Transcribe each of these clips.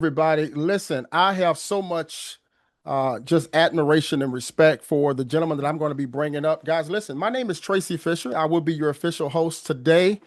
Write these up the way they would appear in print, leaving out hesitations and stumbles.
Everybody. Listen, I have so much just admiration and respect for the gentleman that I'm going to be bringing up. Guys, listen, my name is Tracy Fisher. I will be your official host today.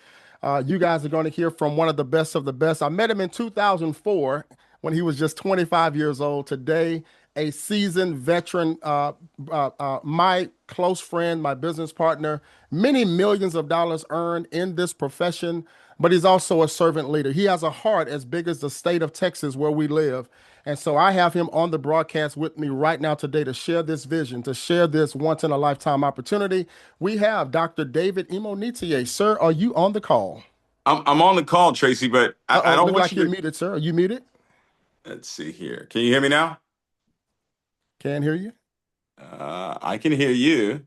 You guys are going to hear from one of the best of the best. I met him in 2004 when he was just 25 years old. Today, a seasoned veteran, my close friend, my business partner, many millions of dollars earned in this profession, but he's also a servant leader. He has a heart as big as the state of Texas where we live. And so I have him on the broadcast with me right now today to share this vision, to share this once in a lifetime opportunity. We have Dr. David Imonitier. Sir, are you on the call? I'm on the call, Tracy, but I Uh-oh, don't look want like you you're to. muted, sir. Are you muted? Let's see here. Can you hear me now? Can't hear you. I can hear you.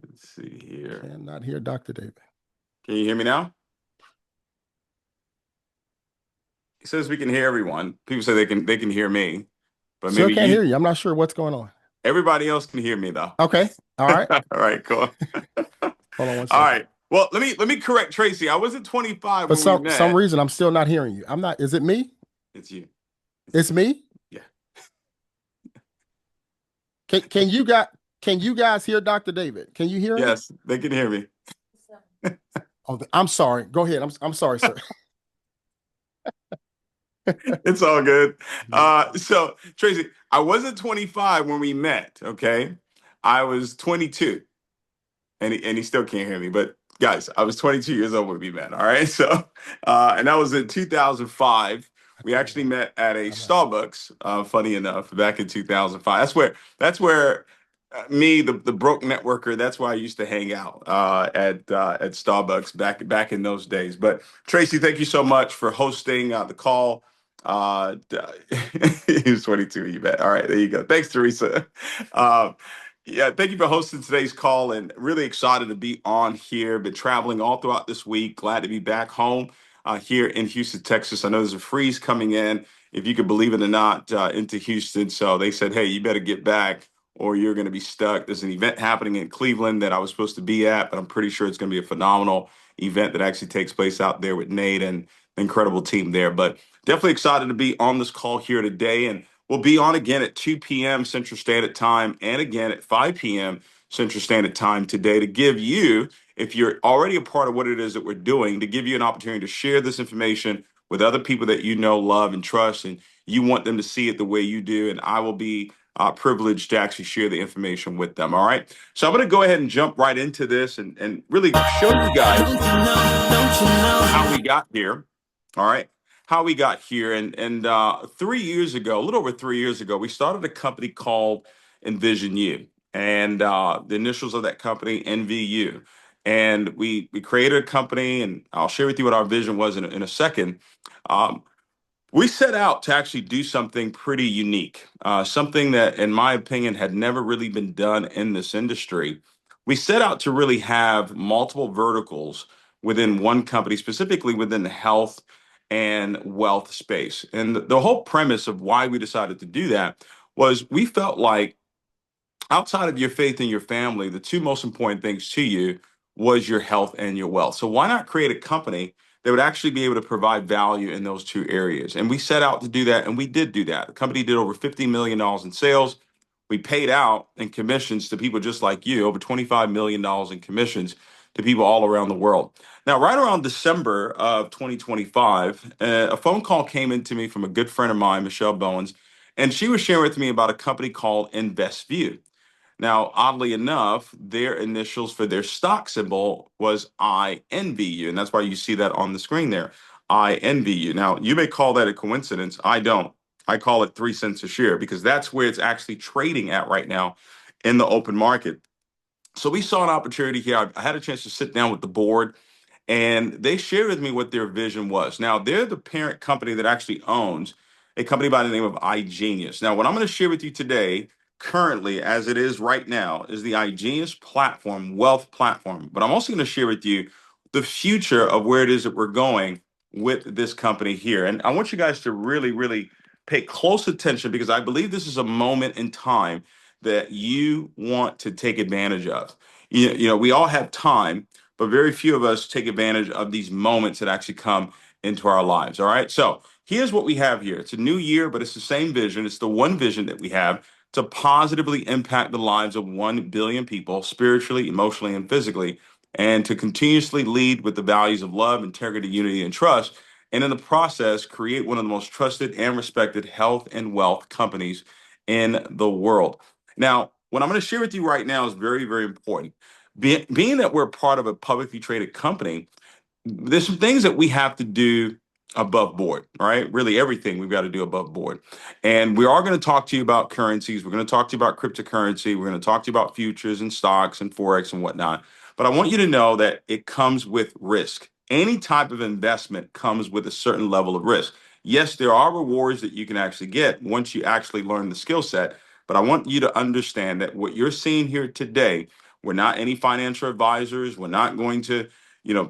Let's see here. Cannot hear Dr. David. Can you hear me now? He says we can hear everyone. People say they can hear me, but Still maybe can't you. hear you. I'm not sure what's going on. Everybody else can hear me though. Okay. All right. All right, cool. Hold on one All second. right. Well, let me correct Tracy. I wasn't 25 For when we some met. reason, I'm still not hearing you. I'm not. Is it me? It's you. It's It's you. me. Yeah. Can you guys hear Dr. David? Can you hear him? Yes, they can hear me. Oh, I'm sorry. Go ahead. I'm sorry, sir. It's all good. So Tracy, I wasn't 25 when we met. Okay, I was 22, and he still can't hear me. But guys, I was 22 years old when we met. All right, so and that was in 2005. I We tell you actually what. met at a I'm not. Starbucks. Funny enough, back in 2005. That's where me, the broke networker. That's where I used to hang out at Starbucks back in those days. But Tracy, thank you so much for hosting the call. Uh, he was 22. You bet. All right, there you go. Thanks, Teresa. Um, yeah, thank you for hosting today's call and really excited to be on here. Been traveling all throughout this week. Glad to be back home here in Houston, Texas. I know there's a freeze coming in, if you could believe it or not, into Houston. So they said, hey, you better get back or you're going to be stuck. There's an event happening in Cleveland that I was supposed to be at, but I'm pretty sure it's going to be a phenomenal event that actually takes place out there with Nate and the incredible team there. But definitely excited to be on this call here today. And we'll be on again at 2 p.m. Central Standard Time and again at 5 p.m. Central Standard Time today to give you, if you're already a part of what it is that we're doing, to give you an opportunity to share this information with other people that you know, love, and trust, and you want them to see it the way you do. And I will be privileged to actually share the information with them. All right. So I'm going to go ahead and jump right into this and really show you guys how we got here. All right, how we got here, and 3 years ago, a little over 3 years ago, we started a company called Envision You, and the initials of that company, NVU, and we created a company, and I'll share with you what our vision was in a second. Um, we set out to actually do something pretty unique, something that, in my opinion, had never really been done in this industry. We set out to really have multiple verticals within one company, specifically within the health and wealth space. And the whole premise of why we decided to do that was we felt like outside of your faith and your family, the two most important things to you was your health and your wealth. So why not create a company that would actually be able to provide value in those two areas? And we set out to do that, and we did do that. The company did over $50 million in sales. We paid out in commissions to people just like you, over $25 million in commissions to people all around the world. Now, right around December of 2025, a phone call came into me from a good friend of mine, Michelle Bowens, and she was sharing with me about a company called InvestView. Now, oddly enough, their initials for their stock symbol was iNVU, and that's why you see that on the screen there, iNVU. Now, you may call that a coincidence. I don't. I call it 3 cents a share because that's where it's actually trading at right now in the open market. So we saw an opportunity here. I had a chance to sit down with the board and they shared with me what their vision was. Now, they're the parent company that actually owns a company by the name of iGenius. Now, what I'm going to share with you today, currently, as it is right now, is the iGenius platform, wealth platform. But I'm also going to share with you the future of where it is that we're going with this company here. And I want you guys to really, really pay close attention because I believe this is a moment in time that you want to take advantage of. You know, we all have time, but very few of us take advantage of these moments that actually come into our lives. All right. So Here's what we have here. It's a new year, but it's the same vision. It's the one vision that we have to positively impact the lives of 1 billion people spiritually, emotionally, and physically, and to continuously lead with the values of love, integrity, unity, and trust. And in the process, create one of the most trusted and respected health and wealth companies in the world. Now, what I'm going to share with you right now is very, very important. Being that we're part of a publicly traded company, there's some things that we have to do above board, right? Really, everything we've got to do above board. And we are going to talk to you about currencies. We're going to talk to you about cryptocurrency. We're going to talk to you about futures and stocks and Forex and whatnot. But I want you to know that it comes with risk. Any type of investment comes with a certain level of risk. Yes, there are rewards that you can actually get once you actually learn the skill set. But I want you to understand that what you're seeing here today, we're not any financial advisors. We're not going to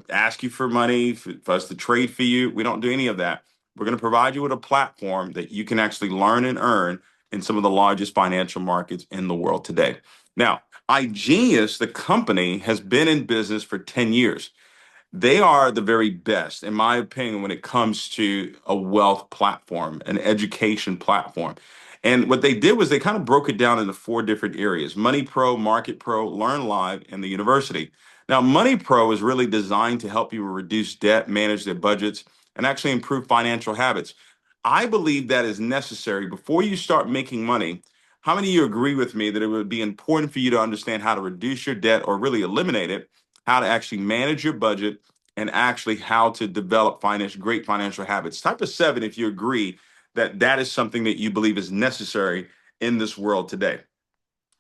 ask you for money for us to trade for you. We don't do any of that. We're going to provide you with a platform that you can actually learn and earn in some of the largest financial markets in the world today. Now, iGenius, the company, has been in business for 10 years. They are the very best, in my opinion, when it comes to a wealth platform, an education platform. And what they did was they kind of broke it down into four different areas: Money Pro, Market Pro, Learn Live, and the university. Now, Money Pro is really designed to help people reduce debt, manage their budgets, and actually improve financial habits. I believe that is necessary before you start making money. How many of you agree with me that it would be important for you to understand how to reduce your debt or really eliminate it, how to actually manage your budget, and actually how to develop great financial habits? Type a seven if you agree that that is something that you believe is necessary in this world today.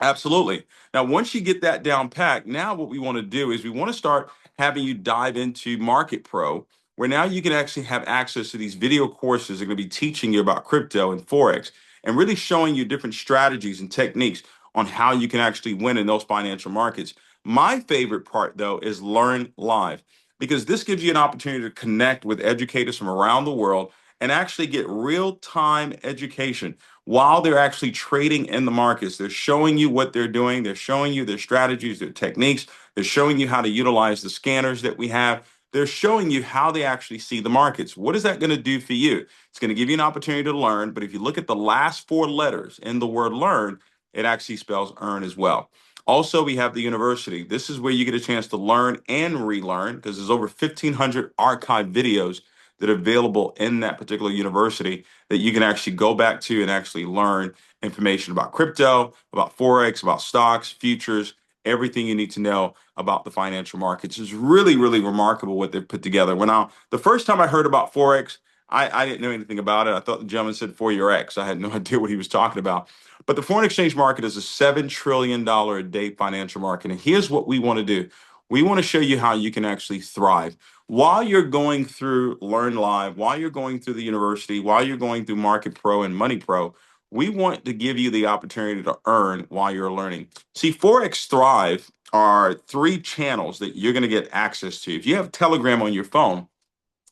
Absolutely. Now, once you get that down packed, now what we want to do is we want to start having you dive into Market Pro, where now you can actually have access to these video courses that are going to be teaching you about crypto and Forex and really showing you different strategies and techniques on how you can actually win in those financial markets. My favorite part, though, is Learn Live, because this gives you an opportunity to connect with educators from around the world and actually get real time education while they're actually trading in the markets. They're showing you what they're doing. They're showing you their strategies, their techniques. They're showing you how to utilize the scanners that we have. They're showing you how they actually see the markets. What is that going to do for you? It's going to give you an opportunity to learn. But if you look at the last four letters in the word learn, it actually spells earn as well. Also, we have the university. This is where you get a chance to learn and relearn, because there's over 1,500 archived videos that are available in that particular university that you can actually go back to and actually learn information about crypto, about Forex, about stocks, futures, everything you need to know about the financial markets. It's really, really remarkable what they've put together. The first time I heard about Forex, I didn't know anything about it. I thought the gentleman said for your X. I had no idea what he was talking about. But the foreign exchange market is a $7 trillion a day financial market. And here's what we want to do. We want to show you how you can actually thrive while you're going through Learn Live, while you're going through the university, while you're going through Market Pro and Money Pro. We want to give you the opportunity to earn while you're learning. See, Forex Thrive are three channels that you're going to get access to. If you have Telegram on your phone,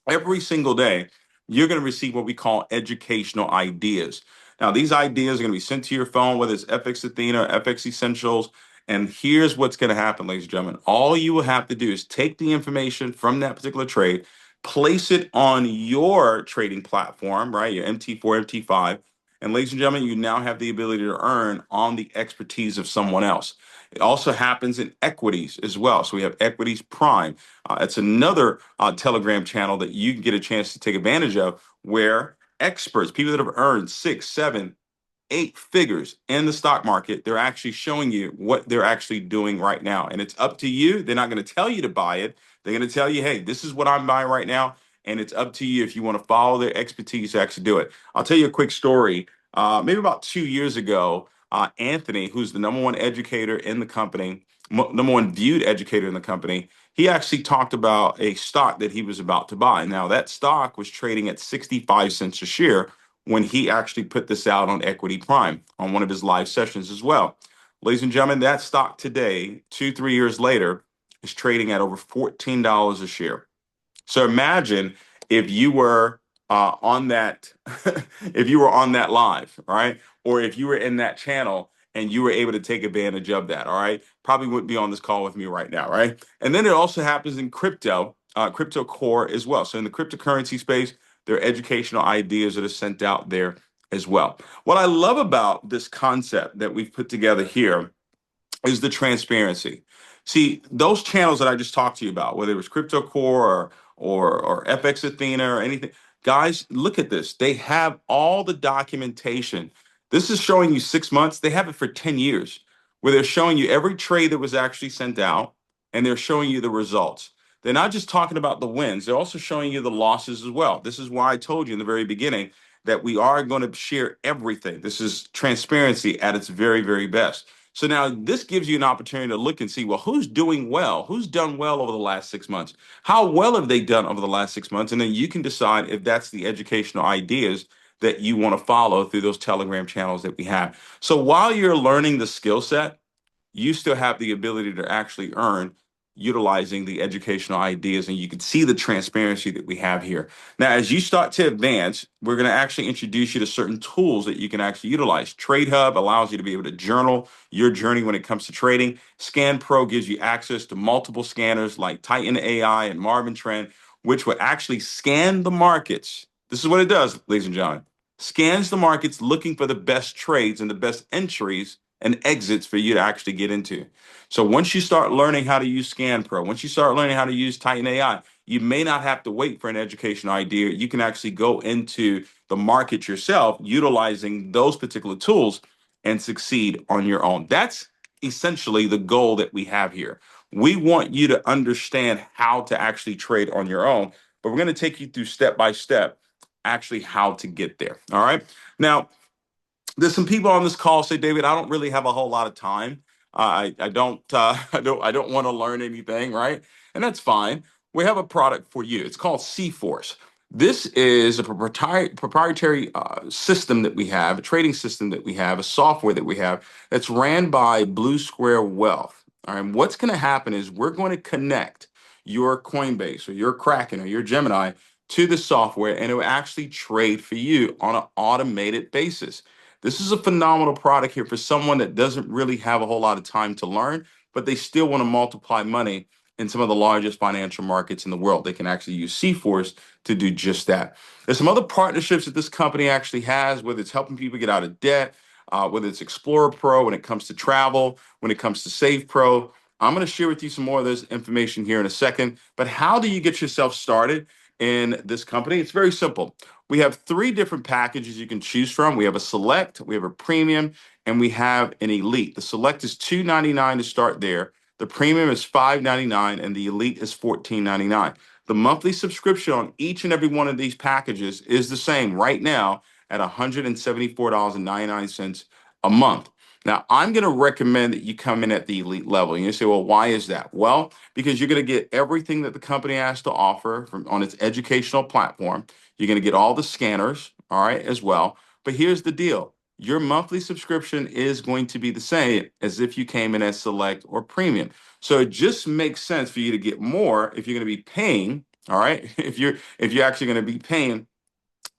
every single day, you're going to receive what we call educational ideas. Now, these ideas are going to be sent to your phone, whether it's FX Athena or FX Essentials. And here's what's going to happen, ladies and gentlemen. All you will have to do is take the information from that particular trade, place it on your trading platform, right? Your MT4, MT5. And ladies and gentlemen, you now have the ability to earn on the expertise of someone else. It also happens in equities as well. So we have Equities Prime. It's another Telegram channel that you can get a chance to take advantage of, where experts, people that have earned six, seven, eight figures in the stock market, they're actually showing you what they're actually doing right now. And it's up to you. They're not going to tell you to buy it. They're going to tell you, hey, this is what I'm buying right now. And it's up to you if you want to follow their expertise to actually do it. I'll tell you a quick story. Maybe about 2 years ago, Anthony, who's the number one educator in the company, number one viewed educator in the company, he actually talked about a stock that he was about to buy. Now, that stock was trading at 65 cents a share when he actually put this out on Equity Prime on one of his live sessions as well. Ladies and gentlemen, that stock today, 2, 3 years later, is trading at over $14 a share. So imagine if you were on that, if you were on that live, right? Or if you were in that channel and you were able to take advantage of that, all right? Probably wouldn't be on this call with me right now, right? And then it also happens in crypto core as well. So in the cryptocurrency space, There are educational ideas that are sent out there as well. What I love about this concept that we've put together here is the transparency. See, those channels that I just talked to you about, whether it was Crypto Core or FX Athena or anything, guys, look at this. They have all the documentation. This is showing you 6 months. They have it for 10 years, where they're showing you every trade that was actually sent out, and they're showing you the results. They're not just talking about the wins, they're also showing you the losses as well. This is why I told you in the very beginning that we are going to share everything. This is transparency at its very, very best. So now this gives you an opportunity to look and see, well, who's doing well? Who's done well over the last 6 months? How well have they done over the last 6 months? And then you can decide if that's the educational ideas that you want to follow through those Telegram channels that we have. So while you're learning the skill set, you still have the ability to actually earn utilizing the educational ideas, and you can see the transparency that we have here. Now, as you start to advance, we're going to actually introduce you to certain tools that you can actually utilize. Trade Hub allows you to be able to journal your journey when it comes to trading. Scan Pro gives you access to multiple scanners like Titan AI and Marvin Trend, which will actually scan the markets. This is what it does, ladies and gentlemen. Scans the markets looking for the best trades and the best entries and exits for you to actually get into. So once you start learning how to use Scan Pro, once you start learning how to use Titan AI, you may not have to wait for an educational idea. You can actually go into the market yourself utilizing those particular tools and succeed on your own. That's essentially the goal that we have here. We want you to understand how to actually trade on your own, but we're going to take you through step by step actually how to get there. All right. Now, there's some people on this call say, David, I don't really have a whole lot of time. I don't I don't want to learn anything, right? And that's fine. We have a product for you. It's called C-Force. This is a proprietary system that we have, a trading system that we have, a software that we have that's ran by Blue Square Wealth. All right. What's going to happen is we're going to connect your Coinbase or your Kraken or your Gemini to the software, and it will actually trade for you on an automated basis. This is a phenomenal product here for someone that doesn't really have a whole lot of time to learn, but they still want to multiply money in some of the largest financial markets in the world. They can actually use C-Force to do just that. There's some other partnerships that this company actually has, whether it's helping people get out of debt, whether it's Explorer Pro when it comes to travel, when it comes to Save Pro. I'm going to share with you some more of this information here in a second. But how do you get yourself started in this company? It's very simple. We have three different packages you can choose from. We have a select, we have a premium, and we have an elite. The select is $299 to start there. The premium is $599, and the elite is $1499. The monthly subscription on each and every one of these packages is the same right now at $174.99 a month. Now, I'm going to recommend that you come in at the elite level. And you say, well, why is that? Well, because you're going to get everything that the company has to offer from on its educational platform. You're going to get all the scanners, all right, as well. But here's the deal. Your monthly subscription is going to be the same as if you came in as select or premium. So it just makes sense for you to get more if you're going to be paying, all right? If you're actually going to be paying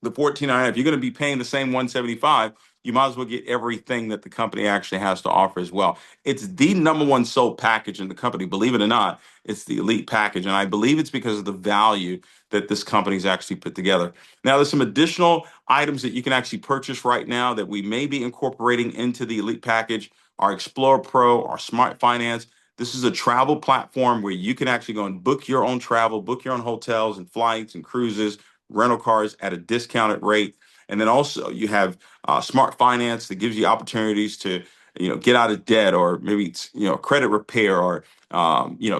the 14.99, if you're going to be paying the same 175, you might as well get everything that the company actually has to offer as well. It's the number one sold package in the company. Believe it or not, it's the elite package. And I believe it's because of the value that this company's actually put together. Now, there's some additional items that you can actually purchase right now that we may be incorporating into the elite package. Our Explorer Pro, our Smart Finance. This is a travel platform where you can actually go and book your own travel, book your own hotels and flights and cruises, rental cars at a discounted rate. And then also you have smart finance that gives you opportunities to, get out of debt, or maybe it's, credit repair, or,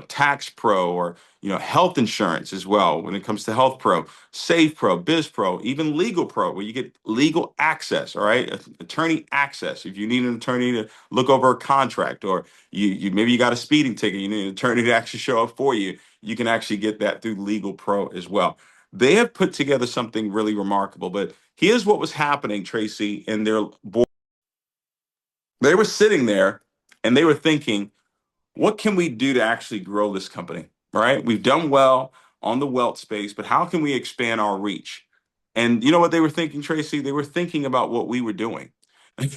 tax pro, or, health insurance as well. When it comes to health pro, save pro, biz pro, even legal pro, where you get legal access. All right. Attorney access. If you need an attorney to look over a contract, or you maybe you got a speeding ticket, you need an attorney to actually show up for you. You can actually get that through Legal Pro as well. They have put together something really remarkable. But here's what was happening, Tracy, in their board. They were sitting there and they were thinking, what can we do to actually grow this company? All right. We've done well on the wealth space, but how can we expand our reach? And you know what they were thinking, Tracy? They were thinking about what we were doing,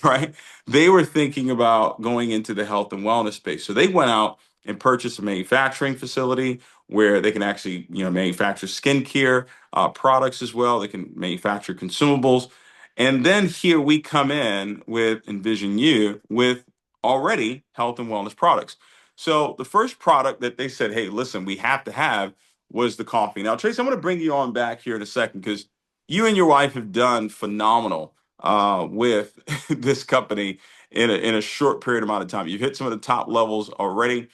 right? They were thinking about going into the health and wellness space. So they went out and purchased a manufacturing facility. where they can actually, manufacture skincare products as well. They can manufacture consumables. And then here we come in with Envision U with already health and wellness products. So the first product that they said, hey, listen, we have to have was the coffee. Now, Trace, I'm going to bring you on back here in a second because you and your wife have done phenomenal with this company in a short period amount of time. You've hit some of the top levels already.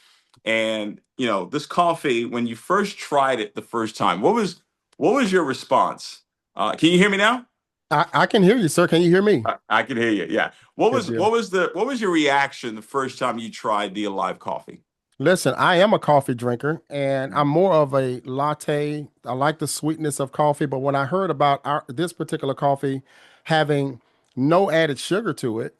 And this coffee, when you first tried it the first time, what was your response? Can you hear me now? I can hear you, sir. Can you hear me? I can hear you. Yeah. What Good was what deal. was the what was your reaction the first time you tried the Alive coffee? Listen, I am a coffee drinker and I'm more of a latte. I like the sweetness of coffee, but when I heard about this particular coffee having no added sugar to it,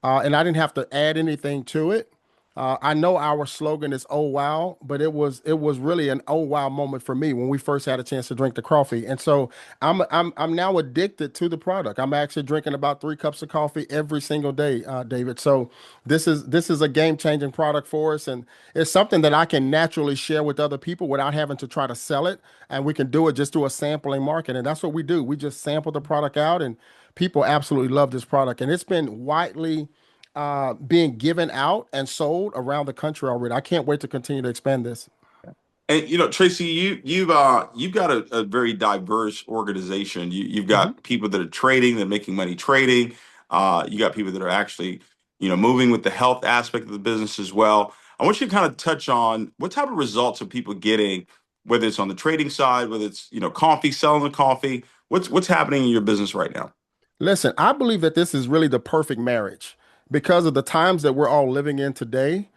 and I didn't have to add anything to it. I know our slogan is "Oh wow," but it was really an "Oh wow" moment for me when we first had a chance to drink the coffee, and so I'm now addicted to the product. I'm actually drinking about 3 cups of coffee every single day, David. So this is a game changing product for us, and it's something that I can naturally share with other people without having to try to sell it, and we can do it just through a sampling market, and that's what we do. We just sample the product out, and people absolutely love this product, and it's been widely being given out and sold around the country already. I can't wait to continue to expand this. And Tracy, you've got a very diverse organization. You've Mhm. got people that are trading, that are making money trading. You got people that are actually, moving with the health aspect of the business as well. I want you to kind of touch on what type of results are people getting, whether it's on the trading side, whether it's coffee, selling the coffee. What's happening in your business right now? Listen, I believe that this is really the perfect marriage because of the times that we're all living in today.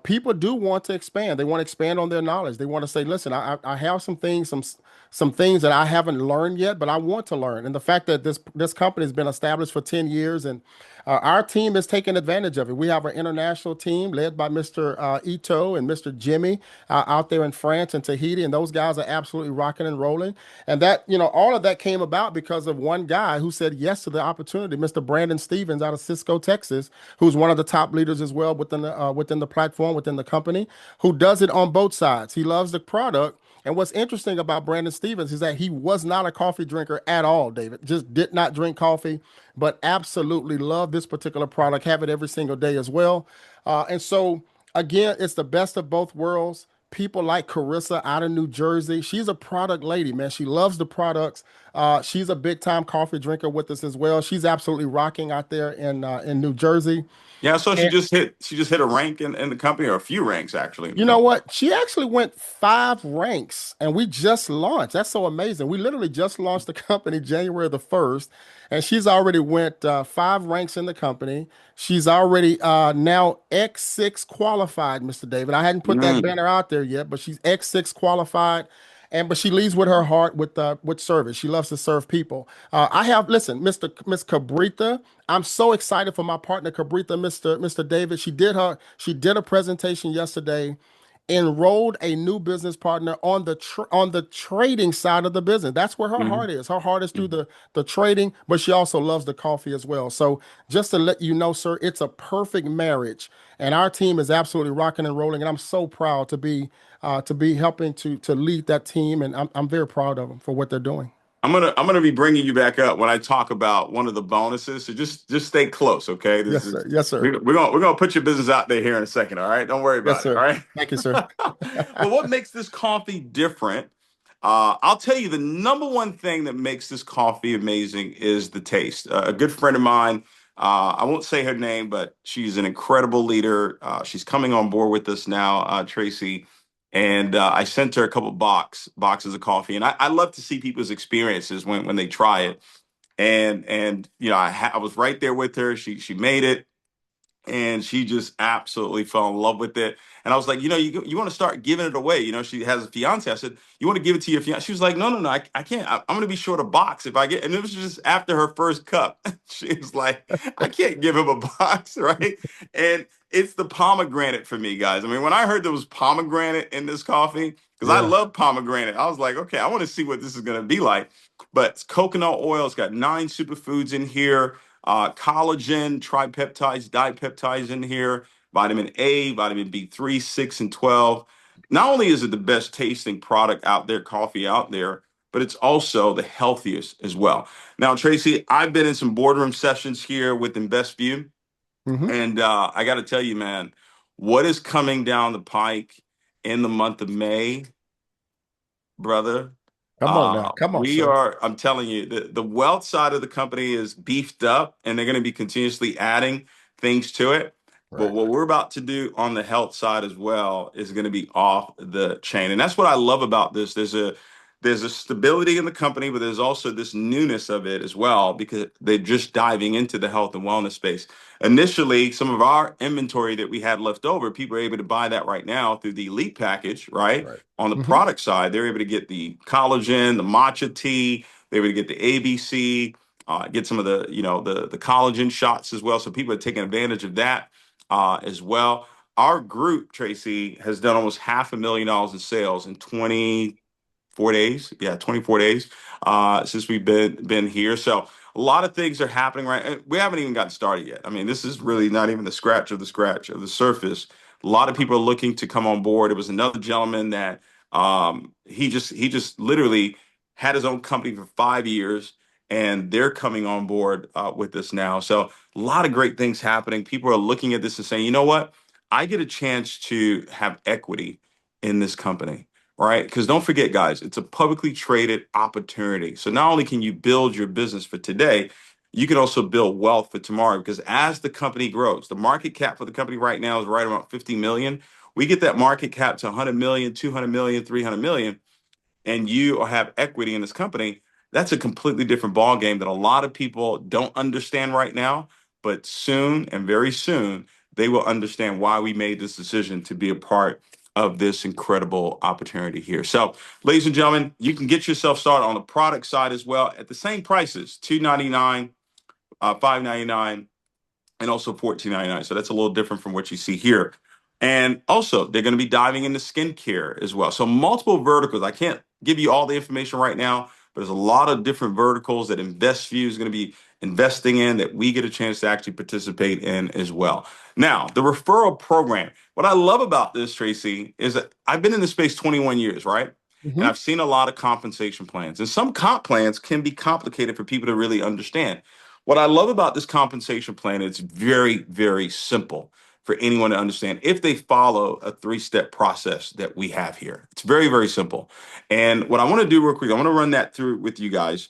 People do want to expand. They want to expand on their knowledge. They want to say, "Listen, I have some things that I haven't learned yet, but I want to learn." And the fact that this company has been established for 10 years, and our team is taking advantage of it. We have an international team led by Mr. Ito and Mr. Jimmy out there in France and Tahiti, and those guys are absolutely rocking and rolling. And that, all of that came about because of one guy who said yes to the opportunity, Mr. Brandon Stevens out of Cisco, Texas, who's one of the top leaders as well within the platform, within the company, who does it on both sides. He loves the product. And what's interesting about Brandon Stevens is that he was not a coffee drinker at all, David. Just did not drink coffee, but absolutely loved this particular product, have it every single day as well. And so, again, it's the best of both worlds. People like Carissa out of New Jersey. She's a product lady, man. She loves the products. She's a big time coffee drinker with us as well. She's absolutely rocking out there in New Jersey. Yeah, so she just hit a rank in the company, or a few ranks actually in the You know company. what? She actually went 5 ranks and we just launched. That's so amazing. We literally just launched the company January the 1st, and she's already went 5 ranks in the company. She's already now X6 qualified, Mr. David. I hadn't put that Mm. banner out there yet, but she's X6 qualified. And but she leads with her heart with service. She loves to serve people. I have listen, Miss Cabrita. I'm so excited for my partner Cabrita, Mr. David. She did a presentation yesterday, enrolled a new business partner on the trading side of the business. That's where her Mhm. heart is. Her heart is through the trading, but she also loves the coffee as well. So just to let you know, sir, it's a perfect marriage, and our team is absolutely rocking and rolling. And I'm so proud to be helping to lead that team, and I'm very proud of them for what they're doing. I'm gonna be bringing you back up when I talk about one of the bonuses. So just stay close, okay? This Yes, is sir. Yes, sir. we're gonna put your business out there here in a second. All right, don't worry Yes, about it. All sir. right. Thank you, sir. Well, what makes this coffee different? I'll tell you the number one thing that makes this coffee amazing is the taste. A good friend of mine, I won't say her name, but she's an incredible leader. She's coming on board with us now, Tracy. And I sent her a couple boxes of coffee, and I love to see people's experiences when they try it. And I was right there with her. She made it, and she just absolutely fell in love with it. And I was like, you want to start giving it away. She has a fiance. I said, you want to give it to your fiance? She was like, no, no, no, I can't. I'm going to be short a box if I get. And it was just after her first cup. She was like, I can't give him a box, right? And it's the pomegranate for me, guys. I mean, when I heard there was pomegranate in this coffee, because I Yeah. love pomegranate, I was like, okay, I want to see what this is going to be like. But it's coconut oil. It's got 9 superfoods in here, collagen, tripeptides, dipeptides in here, vitamin A, vitamin B3, 6, and 12. not only is it the best tasting product out there, coffee out there, but it's also the healthiest as well. Now, Tracy, I've been in some boardroom sessions here with InvestView, Hmm. and I got to tell you, man, what is coming down the pike in the month of May, brother? Come on now. Come on, We sir. are, I'm telling you, the wealth side of the company is beefed up and they're going to be continuously adding things to it. But Right. what we're about to do on the health side as well is going to be off the chain. And that's what I love about this. There's a stability in the company, but there's also this newness of it as well because they're just diving into the health and wellness space. Initially, some of our inventory that we had left over, people are able to buy that right now through the Elite package, right? Right. On the Hmm. product side, they're able to get the collagen, the matcha tea, they're able to get the ABC, get some of the, the collagen shots as well. So people are taking advantage of that as well. Our group, Tracy, has done almost $500,000 in sales in 24 days. Yeah, 24 days since we've been here. So a lot of things are happening right. We haven't even gotten started yet. I mean, this is really not even the scratch of the surface. A lot of people are looking to come on board. It was another gentleman that he just literally had his own company for 5 years, and they're coming on board with this now. So a lot of great things happening. People are looking at this and saying, you know what? I get a chance to have equity in this company, right? Because don't forget, guys, it's a publicly traded opportunity. So not only can you build your business for today, you can also build wealth for tomorrow. Because as the company grows, the market cap for the company right now is right around 50 million. We get that market cap to 100 million, 200 million, 300 million, and you have equity in this company, that's a completely different ball game that a lot of people don't understand right now. But soon and very soon, they will understand why we made this decision to be a part of this incredible opportunity here. So, ladies and gentlemen, you can get yourself started on the product side as well at the same prices, $299, $599, and also 14.99. So that's a little different from what you see here. And also, they're going to be diving into skincare as well. So multiple verticals. I can't give you all the information right now, but there's a lot of different verticals that InvestView is going to be investing in that we get a chance to actually participate in as well. Now, the referral program. What I love about this, Tracy, is that I've been in this space 21 years, right? And Hmm. I've seen a lot of compensation plans. And some comp plans can be complicated for people to really understand. What I love about this compensation plan, it's very, very simple for anyone to understand if they follow a three-step process that we have here. It's very, very simple. And what I want to do real quick, I want to run that through with you guys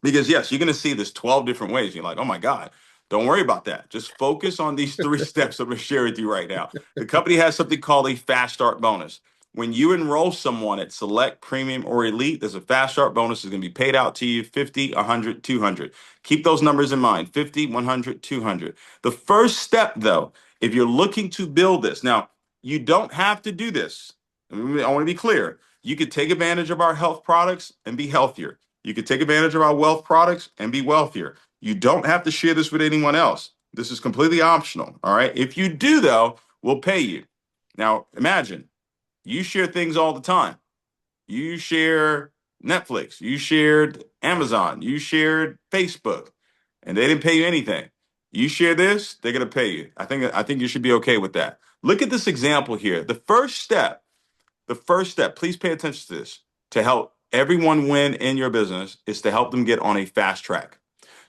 because yes, you're going to see this 12 different ways. You're like, oh my God, don't worry about that. Just focus on these three steps I'm going to share with you right now. The company has something called a fast start bonus. When you enroll someone at Select, Premium, or Elite, there's a fast start bonus that's going to be paid out to you 50, 100, 200. Keep those numbers in mind 50, 100, 200. The first step, though, if you're looking to build this, now you don't have to do this. I want to be clear. You could take advantage of our health products and be healthier. You can take advantage of our wealth products and be wealthier. You don't have to share this with anyone else. This is completely optional. All right. If you do, though, we'll pay you. Now, imagine you share things all the time. You share Netflix, you shared Right. Amazon, you shared Facebook, and they didn't pay you anything. You share this, they're gonna pay you. I think you should be okay with that. Look at this example here. The first step, please pay attention to this, to help everyone win in your business is to help them get on a fast track.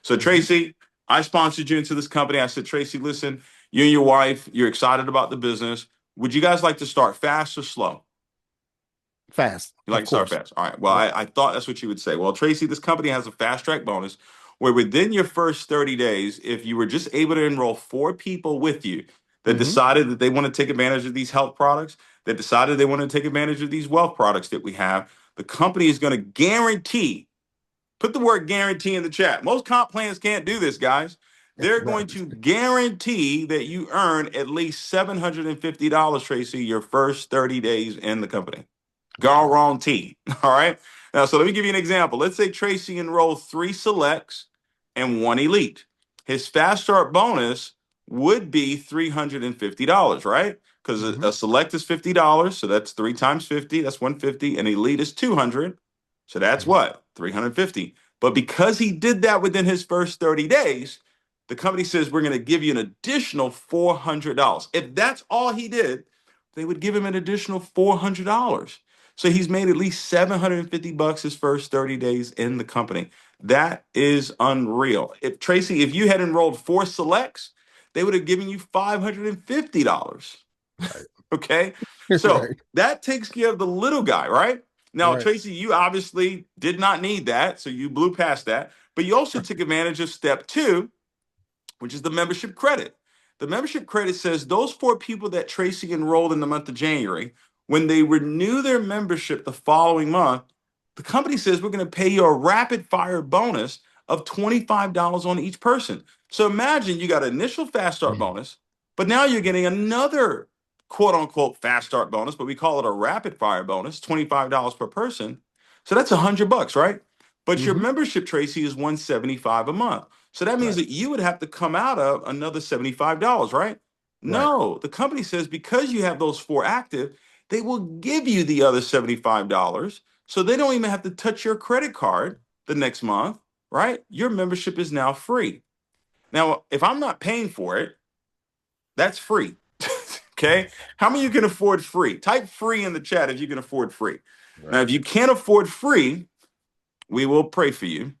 So, Hmm. Tracy, I sponsored you into this company. I said, Tracy, listen, you and your wife, you're excited about the business. Would you guys like to start fast or slow? Fast, You like of to start course. fast. All right. Well, Yep. I thought that's what you would say. Well, Tracy, this company has a fast track bonus where within your first 30 days, if you were just able to enroll four people with you that Hmm. decided that they want to take advantage of these health products, that decided they want to take advantage of these wealth products that we have, the company is going to guarantee, put the word guarantee in the chat. Most comp plans can't do this, guys. They're going Right. to guarantee that you earn at least $750, Tracy, your first 30 days in the company. Okay. Guarantee. All right. Now, so let me give you an example. Let's say Tracy enrolled three selects and one elite. His fast start bonus would be $350, right? Because a, Hmm. a select is $50, so that's three times 50, that's 150, and elite is 200. So that's Hmm. what? 350. But because he did that within his first 30 days, the company says we're going to give you an additional $400. If that's all he did, they would give him an additional $400. So he's made at least $750 his first 30 days in the company. That is unreal. If Tracy, if you had enrolled four selects, they would have given you $550. Right. Okay. So Right. that takes care of the little guy, right? Now, Right. Tracy, you obviously did not need that. So you blew past that. But you also took advantage of step two, which is the membership credit. The membership credit says those four people that Tracy enrolled in the month of January, when they renew their membership the following month, the company says we're going to pay you a rapid fire bonus of $25 on each person. So imagine you got an initial fast start Mhm. bonus, but now you're getting another quote unquote fast start bonus, but we call it a rapid fire bonus, $25 per person. So that's $100, right? But your Mhm. membership, Tracy, is 175 a month. So that means Right. that you would have to come out of another $75, right? Right. No, the company says because you have those four active, they will give you the other $75. So they don't even have to touch your credit card the next month, right? Your membership is now free. Now, if I'm not paying for it, that's free. Okay. How many of you can afford free? Type free in the chat if you can afford free. Now, Right. if you can't afford free, we will pray for you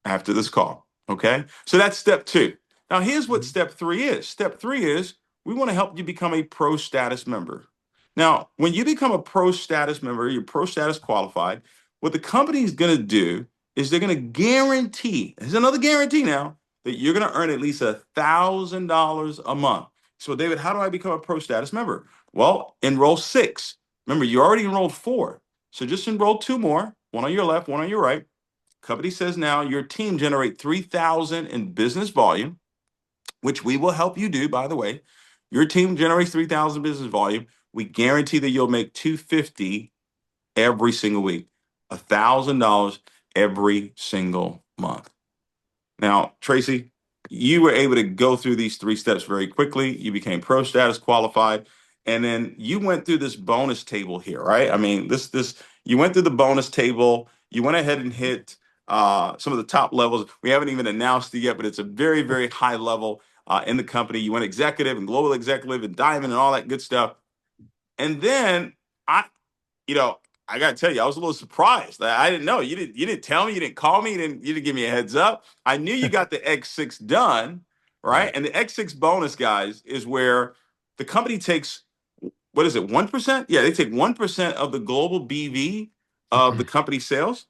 after this call. Okay. So that's step two. Now, here's what Mhm. step three is. Step three is we want to help you become a pro status member. Now, when you become a pro status member, you're pro status qualified. What the company is going to do is they're going to guarantee, there's another guarantee now, that you're going to earn at least $1,000 a month. So, David, how do I become a pro status member? Well, enroll six. Remember, you already enrolled four. So just enroll two more, one on your left, one on your right. Company says now your team generate 3,000 in business volume, which we will help you do, by the way. Your team generates 3,000 business volume. We guarantee that you'll make 250 every single week, $1,000 every single month. Now, Tracy, you were able to go through these three steps very quickly. You became pro status qualified, and then you went through this bonus table here, right? I mean, this you went through the bonus table. You went ahead and hit some of the top levels. We haven't even announced it yet, but it's a very, very high level in the company. You went executive and global executive and diamond and all that good stuff. And then I, you know, I gotta tell you, I was a little surprised. I didn't know. You didn't tell me, you didn't call me, you didn't give me a heads up. I knew you got the X6 done, right? Right. And the X6 bonus, guys, is where the company takes what is it, 1%? Yeah, they take 1% of the global BV of the company sales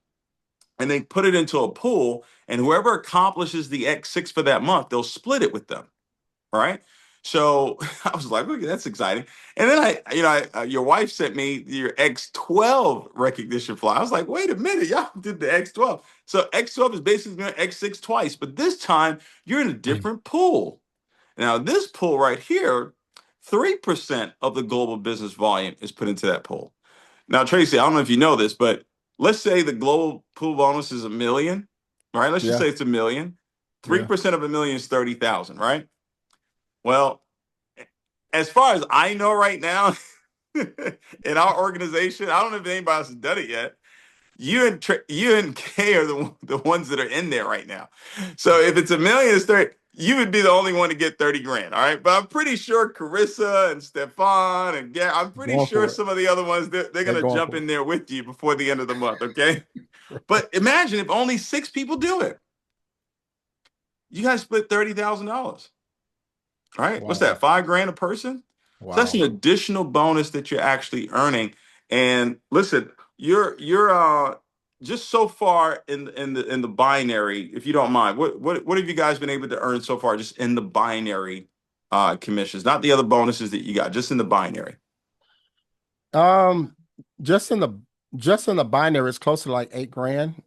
and they put it into a pool, and whoever accomplishes the X6 for that month, they'll split it with them. Right. So I was like, okay, that's exciting. And then your wife sent me your X12 recognition fly. I was like, wait a minute, y'all did the X12. So X12 is basically doing X6 twice, but this time you're in a different pool. Now, this pool right here, 3% of the global business volume is put into that pool. Now, Tracy, I don't know if you know this, but let's say the global pool bonus is a million, right? Let's just Yeah. say it's a million. Yeah. 3% of a million is 30,000, right? Well, as far as I know right now, in our organization, I don't know if anybody else has done it yet. You and Kay are the ones that are in there right now. So if it's a million, it's 30. You would be the only one to get 30 grand. All right. But I'm pretty sure Carissa and Stefan and Gary, I'm pretty Going sure for it. some of the other ones, they're They're going to going jump for in there with you before the end of the month. Okay. But imagine if only six people do it. You guys split $30,000. All it. right. What's Wow. that? 5 grand a person? So that's an Wow. additional bonus that you're actually earning. And listen, you're just so far in the binary, if you don't mind, what have you guys been able to earn so far just in the binary commissions, not the other bonuses that you got, just in the binary? Um, just in the just in the binary, it's close to like 8 grand.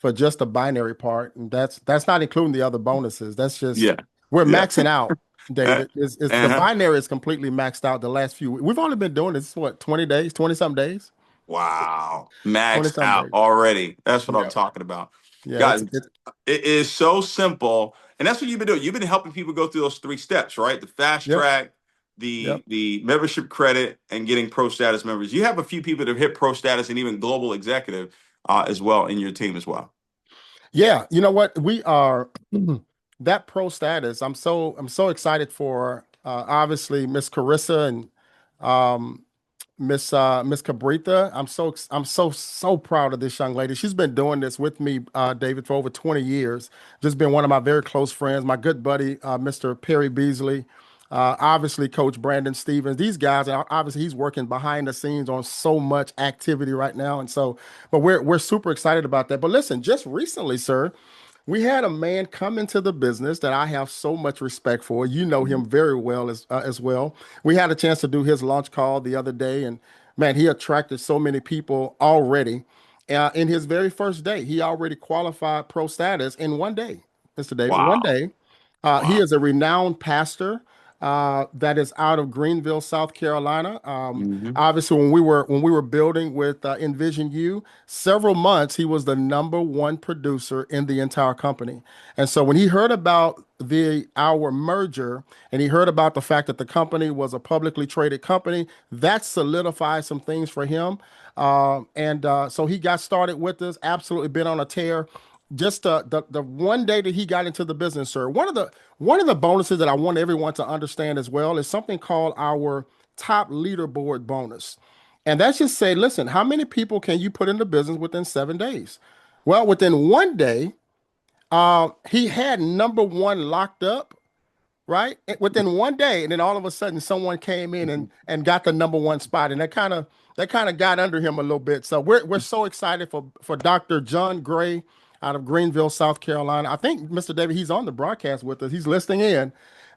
For just the binary part, and that's not including the other bonuses. That's just Yeah. we're Yeah. maxing out, Uh, David. Is the uh-huh. binary is completely maxed out the last few. We've only been doing this what 20 days, 20 some days, Wow. 20 Maxed some out days. already. That's what I'm Yeah, talking about. yeah. Guys, It's it is so simple. And that's what you've been doing. You've been helping people go through those three steps, right? The fast yep, track, yep. the membership credit, and getting pro status members. You have a few people that have hit pro status and even global executive as well in your team as well. Yeah, you know what? We are that pro status. I'm so excited for obviously Miss Carissa and um, Miss Cabrita. I'm so proud of this young lady. She's been doing this with me, David, for over 20 years. Just been one of my very close friends. My good buddy, Mr. Perry Beasley. Obviously, Coach Brandon Stevens. These guys, and obviously, he's working behind the scenes on so much activity right now, and so, but we're super excited about that. But listen, just recently, sir, we had a man come into the business that I have so much respect for. You know him very well as well. We had a chance to do his launch call the other day, and man, he attracted so many people already. In his very first day, he already qualified pro status in one day, Mr. David. One Wow. day. He Wow. is a renowned pastor that is out of Greenville, South Carolina. Hmm. Obviously, when we were building with Envision U, several months he was the number one producer in the entire company. And so when he heard about the our merger and he heard about the fact that the company was a publicly traded company, that solidified some things for him. And so he got started with us. Absolutely been on a tear just the one day that he got into the business, sir. One of the bonuses that I want everyone to understand as well is something called our top leaderboard bonus. And that's just say, listen, how many people can you put in the business within 7 days? Well, within one day, he had number one locked up, right? Within one day, and then all of a sudden someone came in and got the number one spot. And that kind of got under him a little bit. So we're so excited for Dr. John Gray out of Greenville, South Carolina. I think Mr. David, he's on the broadcast with us. He's listening in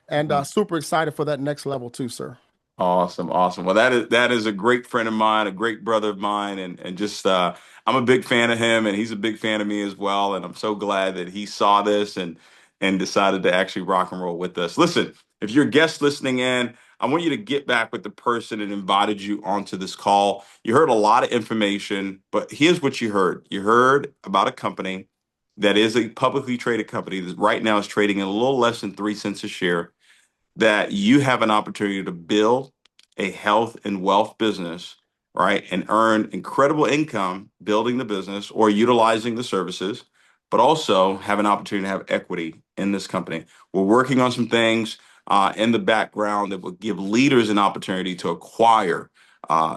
and super excited for that next level too, sir. Awesome, awesome. Well, that is a great friend of mine, a great brother of mine, and just I'm a big fan of him, and he's a big fan of me as well. And I'm so glad that he saw this and decided to actually rock and roll with us. Listen, if you're a guest listening in, I want you to get back with the person that invited you onto this call. You heard a lot of information, but here's what you heard. You heard about a company that is a publicly traded company that right now is trading at a little less than 3 cents a share, that you have an opportunity to build a health and wealth business, right? And earn incredible income building the business or utilizing the services, but also have an opportunity to have equity in this company. We're working on some things in the background that will give leaders an opportunity to acquire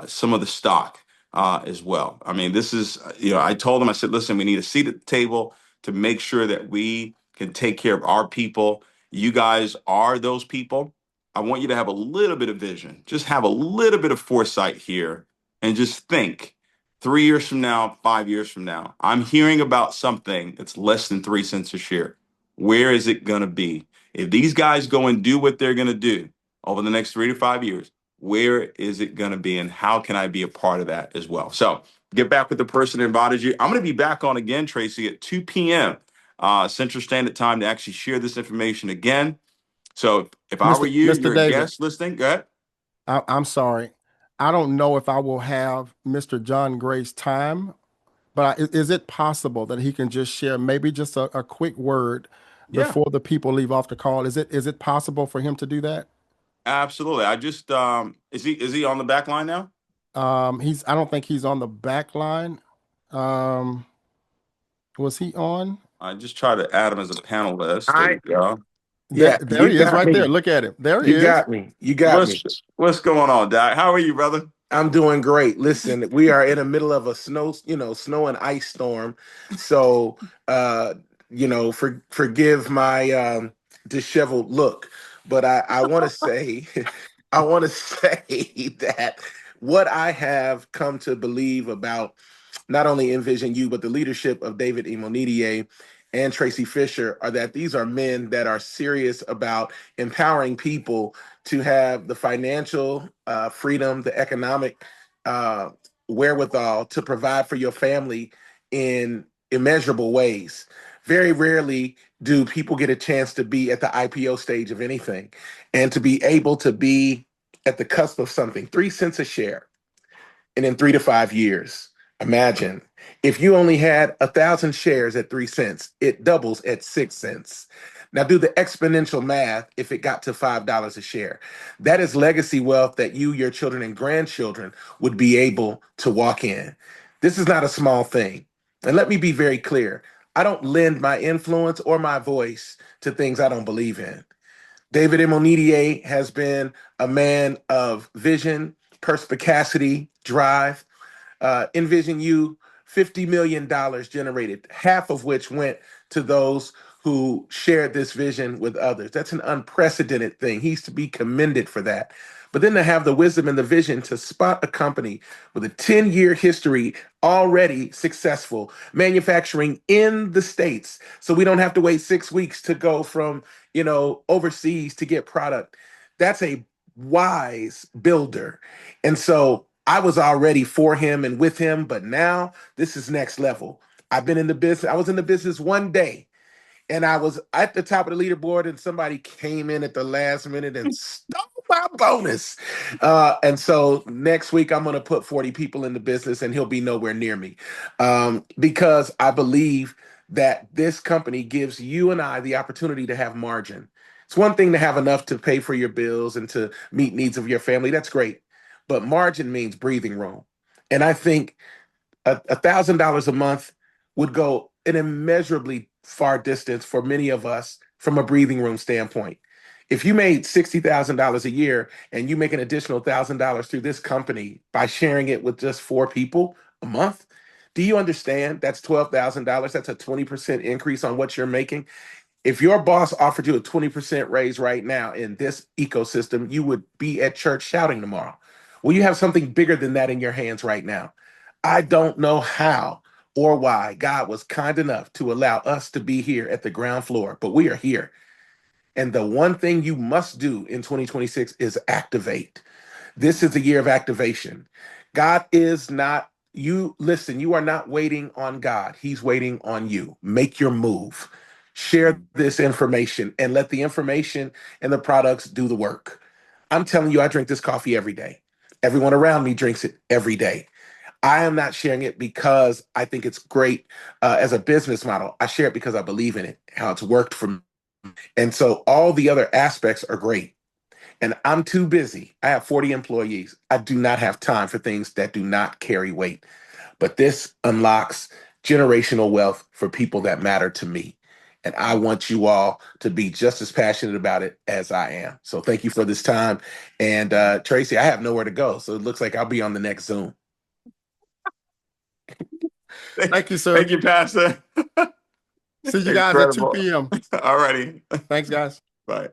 some of the stock as well. I mean, this is, I told them, I said, listen, we need a seat at the table to make sure that we can take care of our people. You guys are those people. I want you to have a little bit of vision, just have a little bit of foresight here, and just think 3 years from now, 5 years from now, I'm hearing about something that's less than 3 cents a share. Where is it going to be? If these guys go and do what they're going to do over the next 3 to 5 years, where is it going to be, and how can I be a part of that as well? So get back with the person that invited you. I'm going to be back on again, Tracy, at 2 p.m. Central Standard Time to actually share this information again. So if I were Mr. you, Mr. you're a David, guest listening. Go ahead. I'm sorry. I don't know if I will have Mr. John Gray's time, but is it possible that he can just share maybe just a quick word Yeah, before the people leave off the call? Is it possible for him to do that? absolutely. I just is he on the back line now? I don't think he's on the back line. Um, was he on? I just try to add him as a panelist. There I we go. There, Yeah, there you he is got right there. me. Look at him. There he You is. got me. You got What's me. what's going on, Doc? How are you, brother? I'm doing great. Listen, we are in the middle of a snow and ice storm. So forgive my disheveled look, but I want to say I want to say that what I have come to believe about not only Envision You, but the leadership of David Imonidier and Tracy Fisher are that these are men that are serious about empowering people to have the financial freedom, the economic uh, wherewithal to provide for your family in immeasurable ways. Very rarely do people get a chance to be at the IPO stage of anything and to be able to be at the cusp of something, 3 cents a share. And in 3 to 5 years, imagine if you only had 1,000 shares at 3 cents, it doubles at 6 cents. Now do the exponential math if it got to $5 a share. That is legacy wealth that you, your children, and grandchildren would be able to walk in. This is not a small thing. And let me be very clear. I don't lend my influence or my voice to things I don't believe in. David Imonidier has been a man of vision, perspicacity, drive. iNVU, $50 million generated, half of which went to those who shared this vision with others. That's an unprecedented thing. He's to be commended for that. But then to have the wisdom and the vision to spot a company with a 10-year history already successful, manufacturing in the States. So we don't have to wait 6 weeks to go from, overseas to get product. That's a wise builder. And so I was already for him and with him, but now this is next level. I've been in the business. I was in the business one day and I was at the top of the leaderboard, and somebody came in at the last minute and stole my bonus. And so next week, I'm going to put 40 people in the business, and he'll be nowhere near me, because I believe that this company gives you and I the opportunity to have margin. It's one thing to have enough to pay for your bills and to meet needs of your family. That's great. But margin means breathing room. And I think $1,000 a month would go an immeasurably far distance for many of us from a breathing room standpoint. If you made $60,000 a year and you make an additional $1,000 through this company by sharing it with just 4 people a month, do you understand that's $12,000? That's a 20% increase on what you're making. If your boss offered you a 20% raise right now in this ecosystem, you would be at church shouting tomorrow. Well, you have something bigger than that in your hands right now. I don't know how or why God was kind enough to allow us to be here at the ground floor, but we are here. And the one thing you must do in 2026 is activate. This is a year of activation. God is not, you listen, you are not waiting on God. He's waiting on you. Make your move. Share this information and let the information and the products do the work. I'm telling you, I drink this coffee every day. Everyone around me drinks it every day. I am not sharing it because I think it's great as a business model. I share it because I believe in it, how it's worked for me. And so all the other aspects are great. And I'm too busy. I have 40 employees. I do not have time for things that do not carry weight. But this unlocks generational wealth for people that matter to me. And I want you all to be just as passionate about it as I am. So thank you for this time. And Tracy, I have nowhere to go. So it looks like I'll be on the next Zoom. Thank you, sir. Thank you, Pastor. See you guys at 2 Incredible. p.m. All righty. Thanks, guys. Bye.